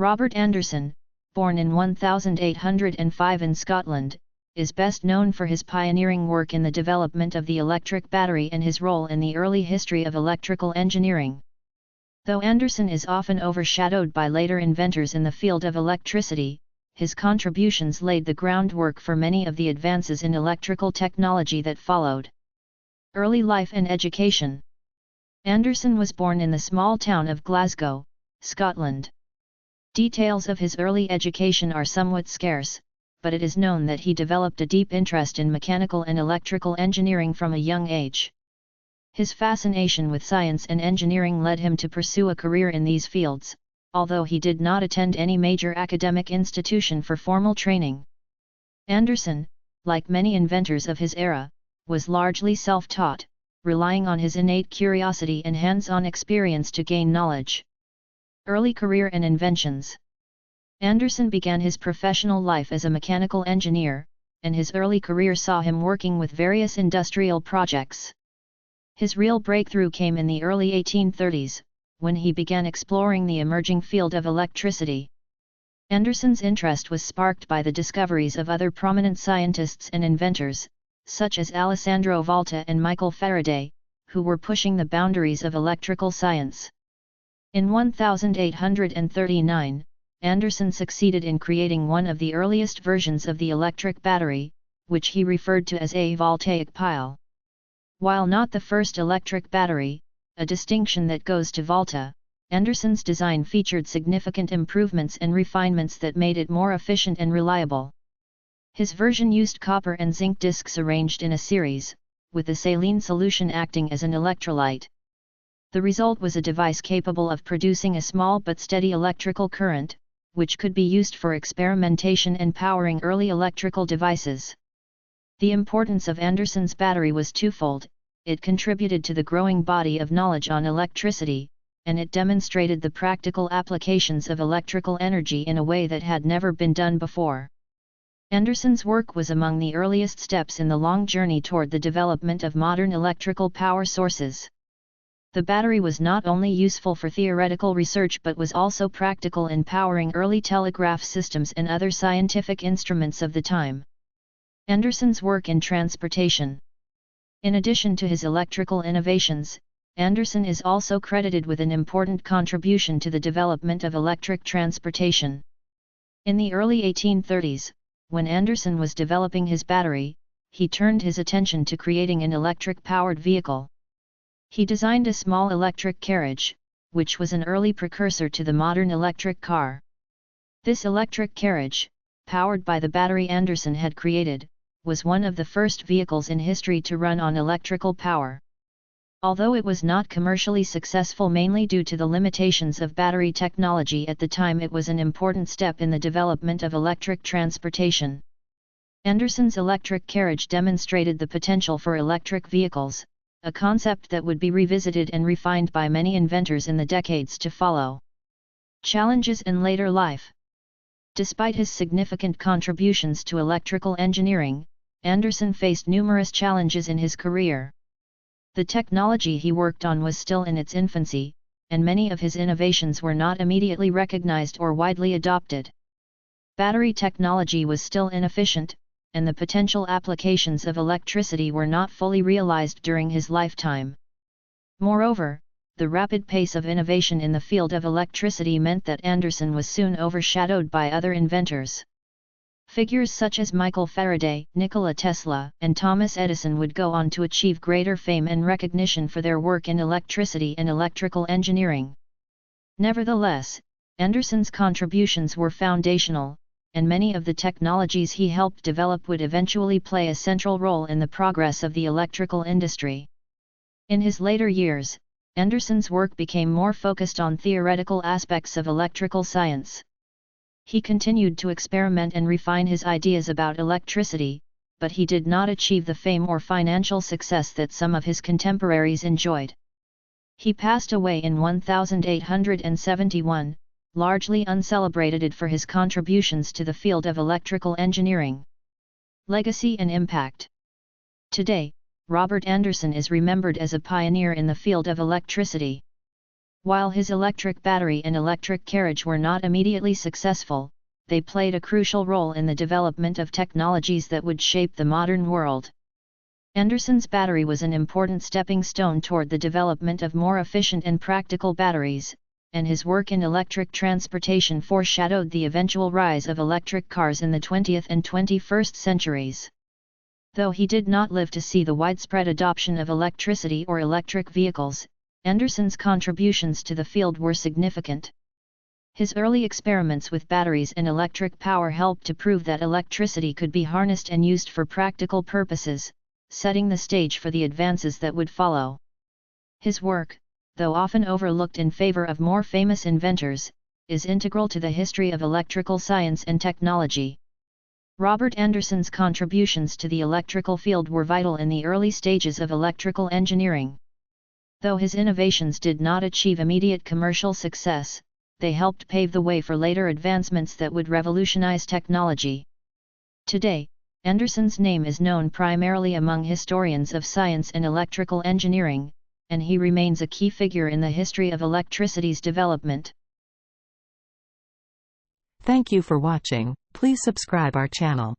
Robert Anderson, born in 1805 in Scotland, is best known for his pioneering work in the development of the electric battery and his role in the early history of electrical engineering. Though Anderson is often overshadowed by later inventors in the field of electricity, his contributions laid the groundwork for many of the advances in electrical technology that followed. Early life and education. Anderson was born in the small town of Glasgow, Scotland. Details of his early education are somewhat scarce, but it is known that he developed a deep interest in mechanical and electrical engineering from a young age. His fascination with science and engineering led him to pursue a career in these fields, although he did not attend any major academic institution for formal training. Anderson, like many inventors of his era, was largely self-taught, relying on his innate curiosity and hands-on experience to gain knowledge. Early career and inventions. Anderson began his professional life as a mechanical engineer, and his early career saw him working with various industrial projects. His real breakthrough came in the early 1830s, when he began exploring the emerging field of electricity. Anderson's interest was sparked by the discoveries of other prominent scientists and inventors, such as Alessandro Volta and Michael Faraday, who were pushing the boundaries of electrical science. In 1839, Anderson succeeded in creating one of the earliest versions of the electric battery, which he referred to as a voltaic pile. While not the first electric battery, a distinction that goes to Volta, Anderson's design featured significant improvements and refinements that made it more efficient and reliable. His version used copper and zinc discs arranged in a series, with the saline solution acting as an electrolyte. The result was a device capable of producing a small but steady electrical current, which could be used for experimentation and powering early electrical devices. The importance of Anderson's battery was twofold: it contributed to the growing body of knowledge on electricity, and it demonstrated the practical applications of electrical energy in a way that had never been done before. Anderson's work was among the earliest steps in the long journey toward the development of modern electrical power sources. The battery was not only useful for theoretical research but was also practical in powering early telegraph systems and other scientific instruments of the time. Anderson's work in transportation. In addition to his electrical innovations, Anderson is also credited with an important contribution to the development of electric transportation. In the early 1830s, when Anderson was developing his battery, he turned his attention to creating an electric-powered vehicle. He designed a small electric carriage, which was an early precursor to the modern electric car. This electric carriage, powered by the battery Anderson had created, was one of the first vehicles in history to run on electrical power. Although it was not commercially successful mainly due to the limitations of battery technology at the time, it was an important step in the development of electric transportation. Anderson's electric carriage demonstrated the potential for electric vehicles, a concept that would be revisited and refined by many inventors in the decades to follow. Challenges in later life. Despite his significant contributions to electrical engineering, Anderson faced numerous challenges in his career. The technology he worked on was still in its infancy, and many of his innovations were not immediately recognized or widely adopted. Battery technology was still inefficient, and the potential applications of electricity were not fully realized during his lifetime. Moreover, the rapid pace of innovation in the field of electricity meant that Anderson was soon overshadowed by other inventors. Figures such as Michael Faraday, Nikola Tesla, and Thomas Edison would go on to achieve greater fame and recognition for their work in electricity and electrical engineering. Nevertheless, Anderson's contributions were foundational, and many of the technologies he helped develop would eventually play a central role in the progress of the electrical industry. In his later years, Anderson's work became more focused on theoretical aspects of electrical science. He continued to experiment and refine his ideas about electricity, but he did not achieve the fame or financial success that some of his contemporaries enjoyed. He passed away in 1871, largely uncelebrated for his contributions to the field of electrical engineering. Legacy and impact. Today, Robert Anderson is remembered as a pioneer in the field of electricity. While his electric battery and electric carriage were not immediately successful, they played a crucial role in the development of technologies that would shape the modern world. Anderson's battery was an important stepping stone toward the development of more efficient and practical batteries, and his work in electric transportation foreshadowed the eventual rise of electric cars in the 20th and 21st centuries. Though he did not live to see the widespread adoption of electricity or electric vehicles, Anderson's contributions to the field were significant. His early experiments with batteries and electric power helped to prove that electricity could be harnessed and used for practical purposes, setting the stage for the advances that would follow. His work, though often overlooked in favor of more famous inventors, is integral to the history of electrical science and technology. Robert Anderson's contributions to the electrical field were vital in the early stages of electrical engineering. Though his innovations did not achieve immediate commercial success, they helped pave the way for later advancements that would revolutionize technology. Today, Anderson's name is known primarily among historians of science and electrical engineering, and he remains a key figure in the history of electricity's development. Thank you for watching. Please subscribe our channel.